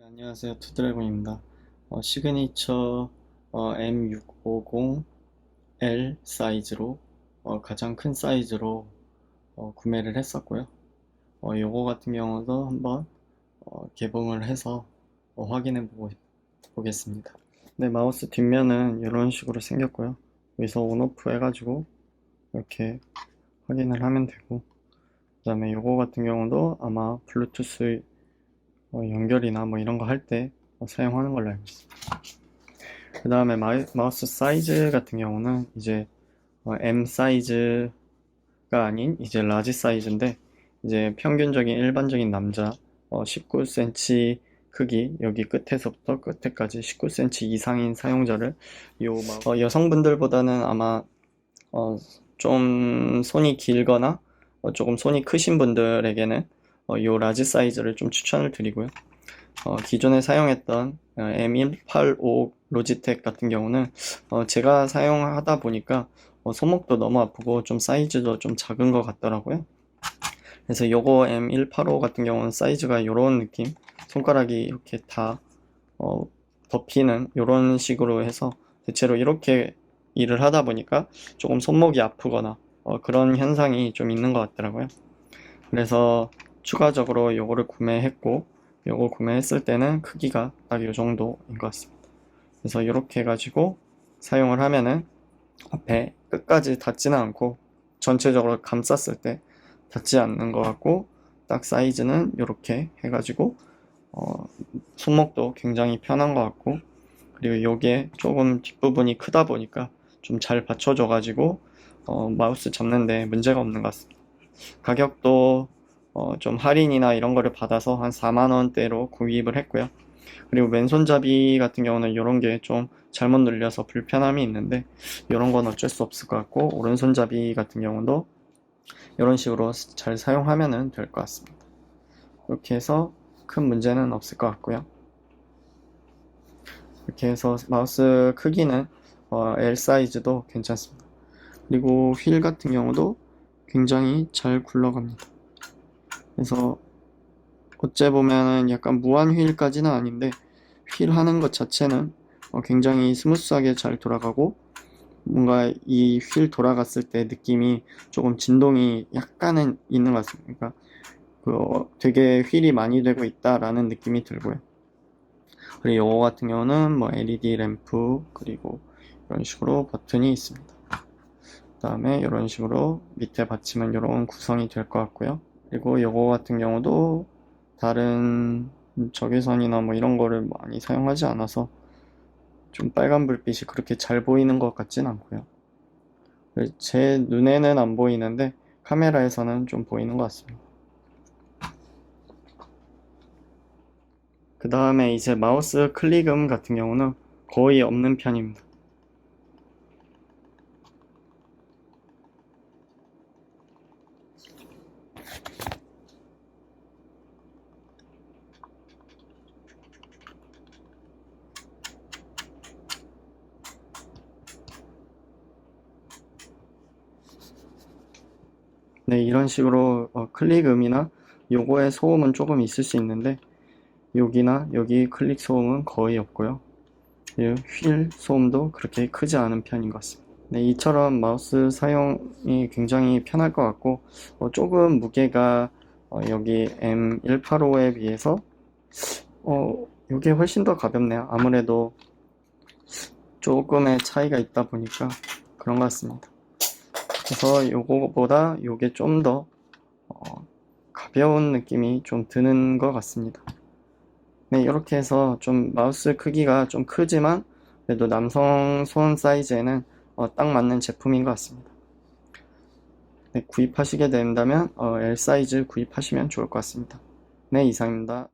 안녕하세요. 투드래곤입니다. 시그니처 M650L 사이즈로 가장 큰 사이즈로 구매를 했었고요. 요거 같은 경우도 한번 개봉을 해서 확인해 보겠습니다. 네, 마우스 뒷면은 이런 식으로 생겼고요. 여기서 온오프 해가지고 이렇게 확인을 하면 되고, 그 다음에 요거 같은 경우도 아마 블루투스 연결이나 뭐 이런 거 할 때 사용하는 걸로 알고 있습니다. 그 다음에 마우스 사이즈 같은 경우는 이제 M 사이즈가 아닌 이제 라지 사이즈인데, 이제 평균적인 일반적인 남자 19cm 크기, 여기 끝에서부터 끝에까지 19cm 이상인 사용자를 여성분들보다는 아마 좀 손이 길거나 조금 손이 크신 분들에게는 요 라지 사이즈를 좀 추천을 드리고요. 기존에 사용했던 M185 로지텍 같은 경우는 제가 사용하다 보니까 손목도 너무 아프고 좀 사이즈도 좀 작은 것 같더라고요. 그래서 요거 M185 같은 경우는 사이즈가 요런 느낌, 손가락이 이렇게 다 덮이는 요런 식으로 해서 대체로 이렇게 일을 하다 보니까 조금 손목이 아프거나 그런 현상이 좀 있는 것 같더라고요. 그래서 추가적으로 요거를 구매했고, 요거 구매했을 때는 크기가 딱 요 정도인 것 같습니다. 그래서 이렇게 해가지고 사용을 하면은 앞에 끝까지 닿지는 않고 전체적으로 감쌌을 때 닿지 않는 것 같고, 딱 사이즈는 이렇게 해가지고 손목도 굉장히 편한 것 같고, 그리고 요게 조금 뒷부분이 크다 보니까 좀 잘 받쳐줘 가지고 마우스 잡는데 문제가 없는 것 같습니다. 가격도 좀 할인이나 이런 거를 받아서 한 4만원대로 구입을 했고요. 그리고 왼손잡이 같은 경우는 이런 게 좀 잘못 눌려서 불편함이 있는데, 이런 건 어쩔 수 없을 것 같고, 오른손잡이 같은 경우도 이런 식으로 잘 사용하면 될 것 같습니다. 이렇게 해서 큰 문제는 없을 것 같고요. 이렇게 해서 마우스 크기는 L 사이즈도 괜찮습니다. 그리고 휠 같은 경우도 굉장히 잘 굴러갑니다. 그래서 어째 보면은 약간 무한 휠까지는 아닌데, 휠 하는 것 자체는 굉장히 스무스하게 잘 돌아가고, 뭔가 이 휠 돌아갔을 때 느낌이 조금 진동이 약간은 있는 것 같습니다. 그러니까 되게 휠이 많이 되고 있다라는 느낌이 들고요. 그리고 이거 같은 경우는 뭐 LED 램프, 그리고 이런 식으로 버튼이 있습니다. 그 다음에 이런 식으로 밑에 받침은 이런 구성이 될 것 같고요. 그리고 이거 같은 경우도 다른 적외선이나 뭐 이런 거를 많이 사용하지 않아서 좀 빨간 불빛이 그렇게 잘 보이는 것 같진 않고요. 제 눈에는 안 보이는데 카메라에서는 좀 보이는 것 같습니다. 그 다음에 이제 마우스 클릭음 같은 경우는 거의 없는 편입니다. 네, 이런 식으로 클릭음이나 요거의 소음은 조금 있을 수 있는데, 여기나 여기 클릭 소음은 거의 없고요. 휠 소음도 그렇게 크지 않은 편인 것 같습니다. 네, 이처럼 마우스 사용이 굉장히 편할 것 같고, 조금 무게가 여기 M185에 비해서 이게 훨씬 더 가볍네요. 아무래도 조금의 차이가 있다 보니까 그런 것 같습니다. 그래서 요거보다 요게 좀 더 가벼운 느낌이 좀 드는 것 같습니다. 네, 이렇게 해서 좀 마우스 크기가 좀 크지만 그래도 남성 손 사이즈에는 딱 맞는 제품인 것 같습니다. 네, 구입하시게 된다면 L 사이즈 구입하시면 좋을 것 같습니다. 네, 이상입니다.